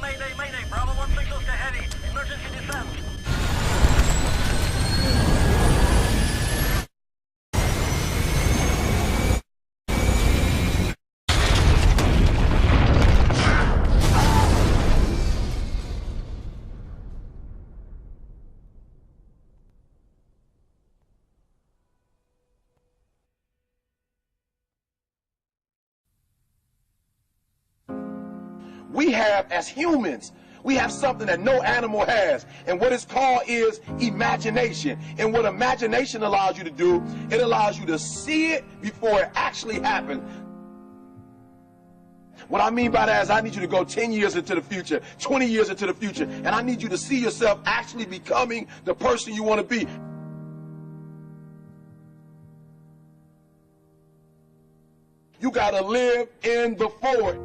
Mayday, mayday. Bravo 16 to heavy. Emergency descent. We have, as humans, we have something that no animal has, and what it's called is imagination. And what imagination allows you to do, it allows you to see it before it actually happens. What I mean by that is I need you to go 10 years into the future, 20 years into the future, and I need you to see yourself actually becoming the person you want to be. You got to live in the forward.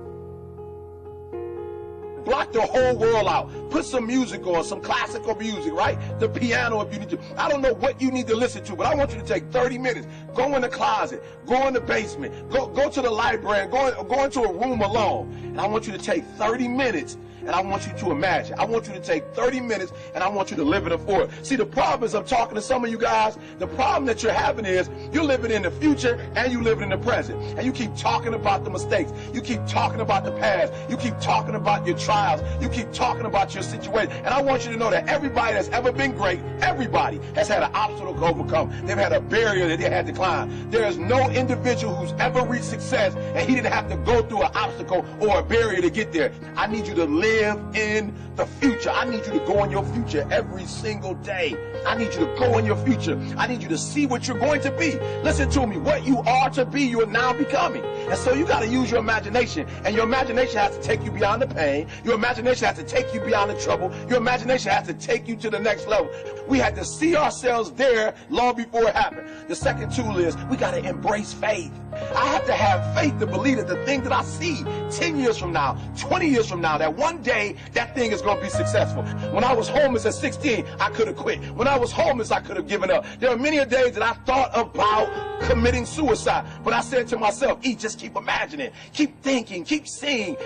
Block the whole world out. Put some music on, some classical music, right? The piano if you need to. I don't know what you need to listen to, but I want you to take 30 minutes. Go in the closet. Go in the basement. Go to the library. Go into a room alone. And I want you to take 30 minutes. And I want you to imagine. I want you to take 30 minutes and I want you to live in the forward. See, the problem is I'm talking to some of you guys. The problem that you're having is you're living in the future and you living in the present. And you keep talking about the mistakes. You keep talking about the past. You keep talking about your trials. You keep talking about your situation. And I want you to know that everybody that's ever been great, everybody has had an obstacle to overcome. They've had a barrier that they had to climb. There is no individual who's ever reached success and he didn't have to go through an obstacle or a barrier to get there. I need you to live in the future. I need you to go in your future every single day. I need you to go in your future. I need you to see what you're going to be. Listen to me. What you are to be, you are now becoming. And so you got to use your imagination. And your imagination has to take you beyond the pain. Your imagination has to take you beyond the trouble. Your imagination has to take you to the next level. We had to see ourselves there long before it happened. The second tool is we got to embrace faith. I have to have faith to believe that the thing that I see 10 years from now, 20 years from now, that one day that thing is going to be successful. When I was homeless at 16, I could have quit. When I was homeless, I could have given up. There are many days that I thought about committing suicide, but I said to myself, just keep imagining, keep thinking, keep seeing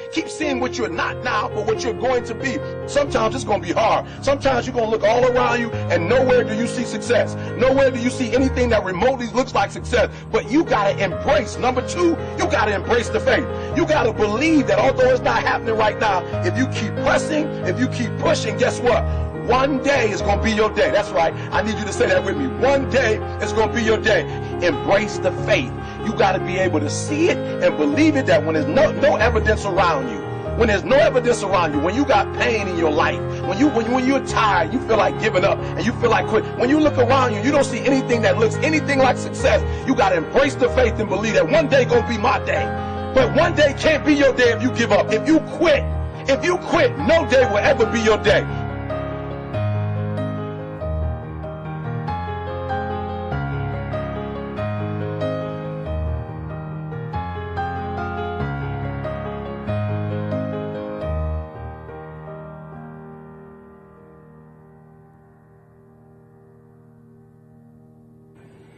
what you're not now, but what you're going to be. Sometimes it's going to be hard. Sometimes you're going to look all around you and nowhere do you see success. Nowhere do you see anything that remotely looks like success. But you got to embrace. Number two, you got to embrace the faith. You got to believe that although it's not happening right now, if you keep pressing, if you keep pushing, guess what? One day is going to be your day. That's right. I need you to say that with me. One day is going to be your day. Embrace the faith. You got to be able to see it and believe it, that when there's no evidence around you, when there's no evidence around you, when you got pain in your life, when you're tired, you feel like giving up and you feel like quit. When you look around you, you don't see anything that looks anything like success. You got to embrace the faith and believe that one day going to be my day. But one day can't be your day if you give up. If you quit, no day will ever be your day.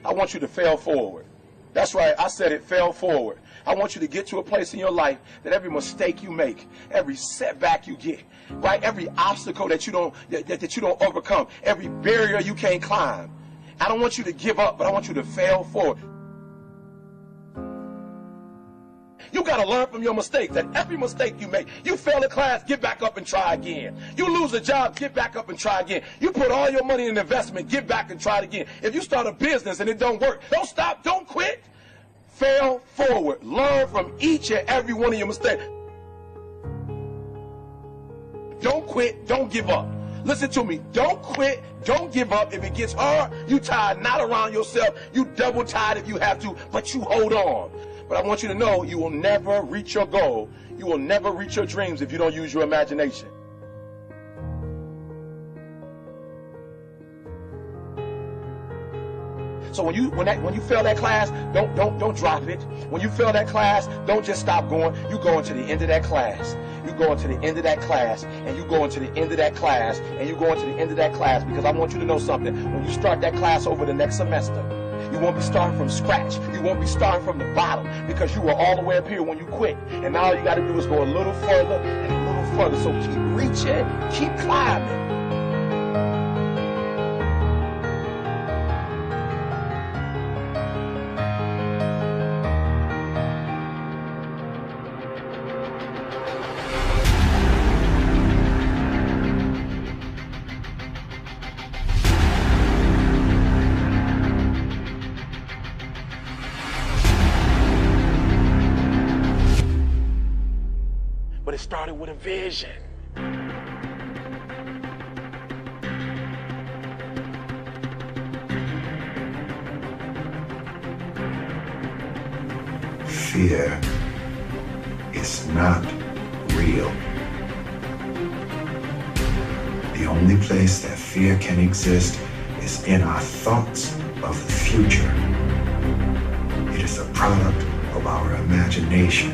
I want you to fail forward. That's right, I said it, fail forward. I want you to get to a place in your life that every mistake you make, every setback you get, right, every obstacle that you don't overcome, every barrier you can't climb. I don't want you to give up, but I want you to fail forward. You got to learn from your mistakes, that every mistake you make, you fail a class, get back up and try again. You lose a job, get back up and try again. You put all your money in an investment, get back and try it again. If you start a business and it don't work, don't stop, don't quit. Fail forward. Learn from each and every one of your mistakes. Don't quit, don't give up. Listen to me, don't quit, don't give up. If it gets hard, you tired, not around yourself, you double tired if you have to, but you hold on. But I want you to know you will never reach your goal. You will never reach your dreams if you don't use your imagination. So when you fail that class, don't drop it. When you fail that class, don't just stop going. You go into the end of that class. You go into the end of that class, and you go into the end of that class, and you go into the end of that class, because I want you to know something. When you start that class over the next semester, you won't be starting from scratch. You won't be starting from the bottom, because you were all the way up here when you quit. And now all you got to do is go a little further and a little further. So keep reaching, keep climbing. But it started with a vision. Fear is not real. The only place that fear can exist is in our thoughts of the future. It is a product of our imagination,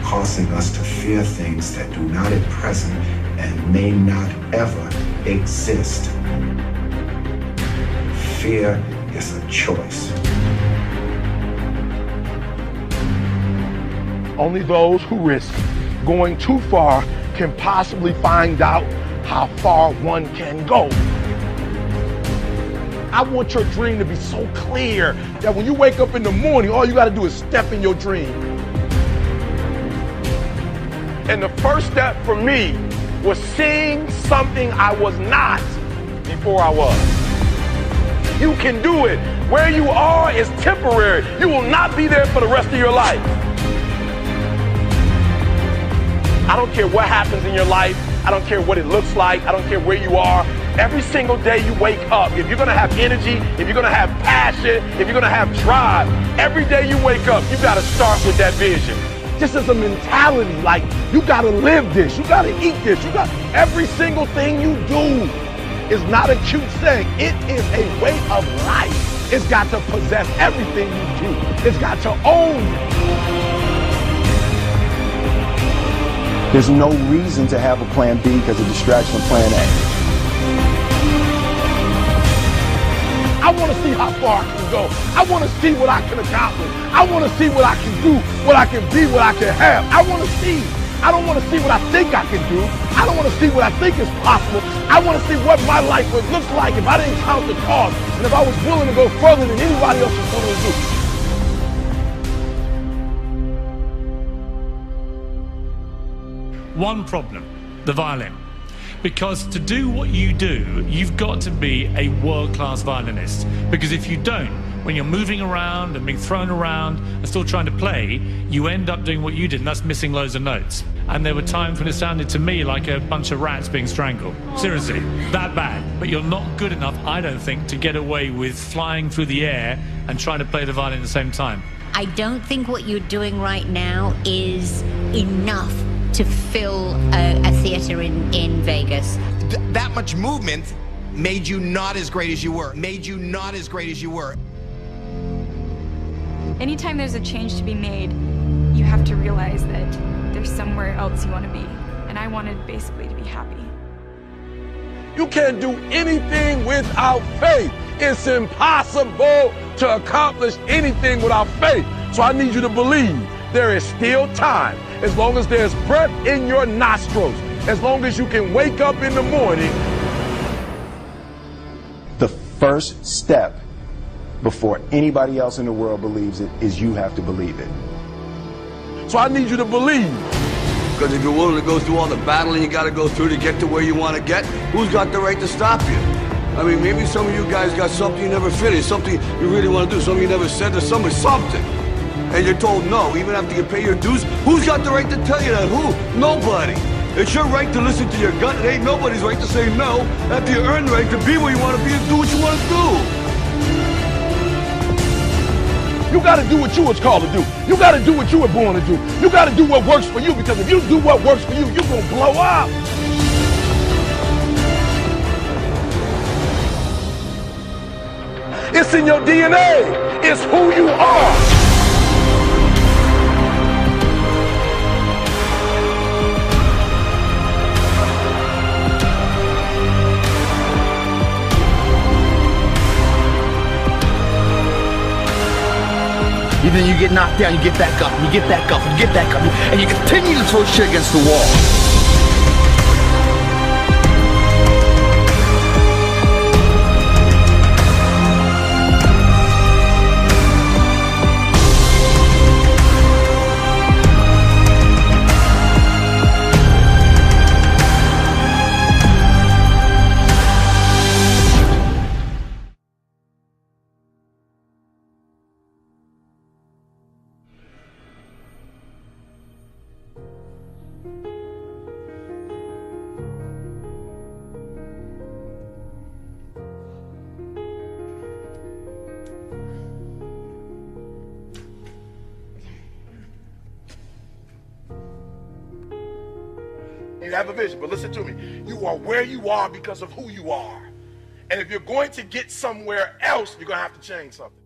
causing us to fear things that do not at present and may not ever exist. Fear is a choice. Only those who risk going too far can possibly find out how far one can go. I want your dream to be so clear that when you wake up in the morning, all you got to do is step in your dream. And the first step for me was seeing something I was not before I was. You can do it. Where you are is temporary. You will not be there for the rest of your life. I don't care what happens in your life. I don't care what it looks like. I don't care where you are. Every single day you wake up, if you're gonna have energy, if you're gonna have passion, if you're gonna have drive, every day you wake up, you gotta start with that vision. Just as a mentality, like you gotta live this, you gotta eat this, every single thing you do is not a cute saying. It is a way of life. It's got to possess everything you do. It's got to own you. There's no reason to have a plan B because of distraction of plan A. I want to see how far I can go. I want to see what I can accomplish. I want to see what I can do, what I can be, what I can have. I want to see. I don't want to see what I think I can do. I don't want to see what I think is possible. I want to see what my life would look like if I didn't count the cost and if I was willing to go further than anybody else was willing to do. One problem, the violin. Because to do what you do, you've got to be a world-class violinist. Because if you don't, when you're moving around and being thrown around and still trying to play, you end up doing what you did, and that's missing loads of notes. And there were times when it sounded to me like a bunch of rats being strangled. Seriously, that bad. But you're not good enough, I don't think, to get away with flying through the air and trying to play the violin at the same time. I don't think what you're doing right now is enough to fill a theater in Vegas. That much movement made you not as great as you were. Made you not as great as you were. Anytime there's a change to be made, you have to realize that there's somewhere else you want to be. And I wanted basically to be happy. You can't do anything without faith. It's impossible to accomplish anything without faith. So I need you to believe there is still time. As long as there's breath in your nostrils, as long as you can wake up in the morning. The first step before anybody else in the world believes it is you have to believe it. So I need you to believe. Because if you're willing to go through all the battling you got to go through to get to where you want to get, who's got the right to stop you? I mean, maybe some of you guys got something you never finished, something you really want to do, something you never said to somebody, something. And you're told no, even after you pay your dues. Who's got the right to tell you that? Who? Nobody. It's your right to listen to your gut. It ain't nobody's right to say no after you earn the right to be where you want to be and do what you want to do. You got to do what you was called to do. You got to do what you were born to do. You got to do what works for you, because if you do what works for you, you're going to blow up. It's in your DNA. It's who you are. Then you get knocked down, you get back up, and you get back up, and you get back up, and you continue to throw shit against the wall. you have a vision, but listen to me. You are where you are because of who you are. And if you're going to get somewhere else, you're going to have to change something.